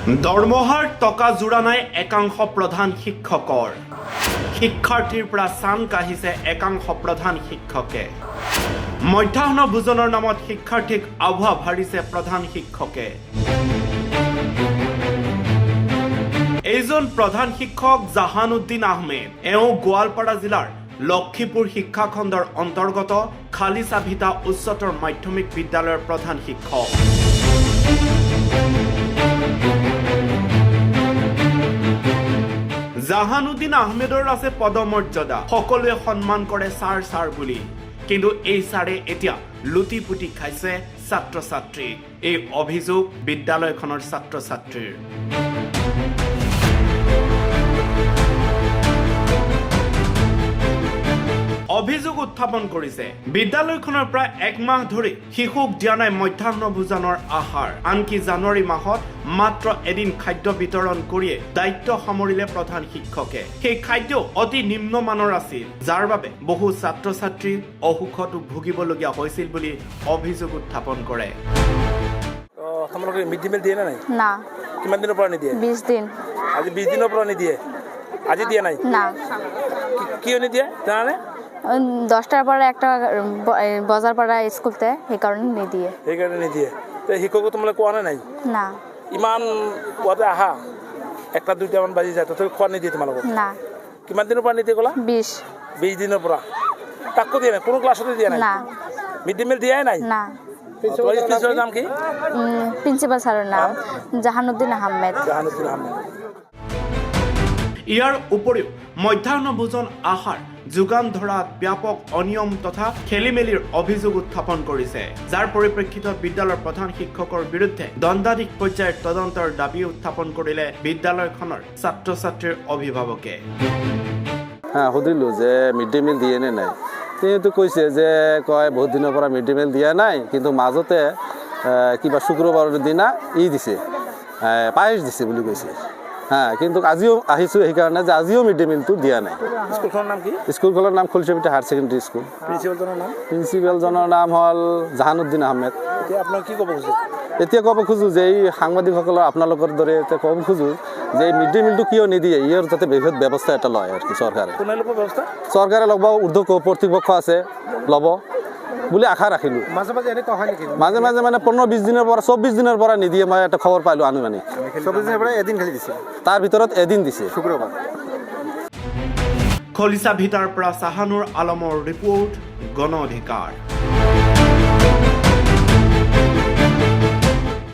দৰমহাৰ টকা জোৰা নাই একাংশ প্ৰধান শিক্ষকৰ শিক্ষাৰ্থীৰ পৰা চান কাঢ়িছে একাংশ প্ৰধান শিক্ষকে মধ্যাহ্ন ভোজনৰ নামত শিক্ষাৰ্থীক আভুৱা ভাৰিছে প্ৰধান শিক্ষকে এইজন প্ৰধান শিক্ষক জাহানুদ্দিন আহমেদ এওঁ গোৱালপাৰা জিলাৰ লক্ষীপুৰ শিক্ষাখণ্ডৰ অন্তৰ্গত খালিছা ভিটা উচ্চতৰ মাধ্যমিক বিদ্যালয়ৰ প্ৰধান শিক্ষক জাহানুদ্দিন আহমেদৰ আছে পদমৰ্যাদা সকলোৱে সন্মান কৰে ছাৰ বুলি কিন্তু এই ছাৰে এতিয়া লুটি পুটি খাইছে ছাত্ৰ ছাত্ৰী এই অভিযোগ বিদ্যালয়খনৰ ছাত্ৰ ছাত্ৰীৰ অভিযোগ উত্থাপন কৰিছে বিদ্যালয়খনৰ প্ৰায় এক মাহ ধৰি শিশুক দিয়া নাই মধ্যাহ্ন ভোজনৰ আহাৰ আনকি জানুৱাৰী মাহত মাত্ৰ এদিন খাদ্য বিতৰণ কৰিয়ে দায়িত্ব সামৰিলে প্ৰধান শিক্ষকে সেই খাদ্য অতি নিম্নমানৰ আছিল যাৰ বাবে বহু ছাত্ৰ ছাত্ৰী অসুখত ভুগিবলগীয়া হৈছিল বুলি অভিযোগ উত্থাপন কৰে তোমালোকে মিড ডে মিল দিয়ে নাই না কিমান দিনৰ পৰা নিদিয়ে 20 দিন আজি 20 দিনৰ পৰা নিদিয়ে আজি দিয়া নাই না কিয় নিদিয়ে জানানে 10টাৰ পৰে একটা বাজাৰ পাড়া স্কুলতে সেই কাৰণে নিদিয়ে সেইকাৰণে নিদিয়ে তে শিক্ষক তোমালোকে কোৱা নাই না ইমান পুৱাতে আহা একটা দুইটামান বাজি যায় তথাপি খোৱা নিদিয়ে তোমালোকক না কিমান দিনৰ পৰা নিদিয়ে ক'লা 20 দিনৰ পৰা তাকো দিয়া নাই কোনো ক্লাছতে দিয়া নাই না মিড ডে মিল দিয়াই নাই না প্ৰিন্সিপালৰ নাম কি প্ৰিন্সিপাল স্যাৰেৰ নাম জাহানুদ্দিন আহমেদ জাহানুদ্দিন আহমেদ ইয়াৰ উপৰিও মধ্যাহ্ন ভোজন আহাৰ যোগান ধৰাত ব্যাপক অনিয়ম তথা খেলিমেলিৰ অভিযোগ উত্থাপন কৰিছে যাৰ পৰিপ্ৰেক্ষিতত বিদ্যালয়ৰ প্ৰধান শিক্ষকৰ বিৰুদ্ধে দণ্ডাধীশ পৰ্যায়ৰ তদন্তৰ দাবী উত্থাপন কৰিলে বিদ্যালয়খনৰ ছাত্ৰ ছাত্ৰীৰ অভিভাৱকে সুধিলো যে মিড ডে মিল দিয়ে নে নাই তেওঁতো কৈছে যে কয় বহুত দিনৰ পৰা মিড ডে মিল দিয়া নাই কিন্তু মাজতে কিবা শুক্ৰবাৰৰ দিনা দিছে পায়স দিছে বুলি কৈছে কিন্তু আজিও আহিছো সেইকাৰণে যে আজিও মিড ডে মিলটো দিয়া নাই স্কুলখনৰ নাম কি স্কুলখনৰ নাম খালিছা ভিটা হায়াৰ ছেকেণ্ডেৰী স্কুল প্ৰিন্সিপালজনৰ নাম হ'ল জাহানুদ্দিন আহমেদ আপোনাক কি ক'ব খুজিছে এতিয়া ক'ব খোজো যে এই সাংবাদিকসকলৰ আপোনালোকৰ দৰে এতিয়া ক'ব খোজো যে এই মিড ডে মিলটো কিয় নিদিয়ে ইয়াৰ যাতে বৃহৎ ব্যৱস্থা এটা লয় আৰু কি চৰকাৰে ল'ব ঊৰ্ধ্ব কৰ্তৃপক্ষ আছে ল'ব বুলি আশা ৰাখিলোঁ মাজে মাজে মানে 15-20 দিনৰ পৰা 24 দিনৰ পৰা নিদিয়ে মই এটা খবৰ পাইলোঁ আনুমানিক 24 দিনৰ পৰা এদিন খালি দিছে তাৰ ভিতৰত এদিন দিছে শুক্ৰবাৰ খলিছা ভিটাৰ পৰা চাহানুৰ আলমৰ ৰিপৰ্ট গণ অধিকাৰ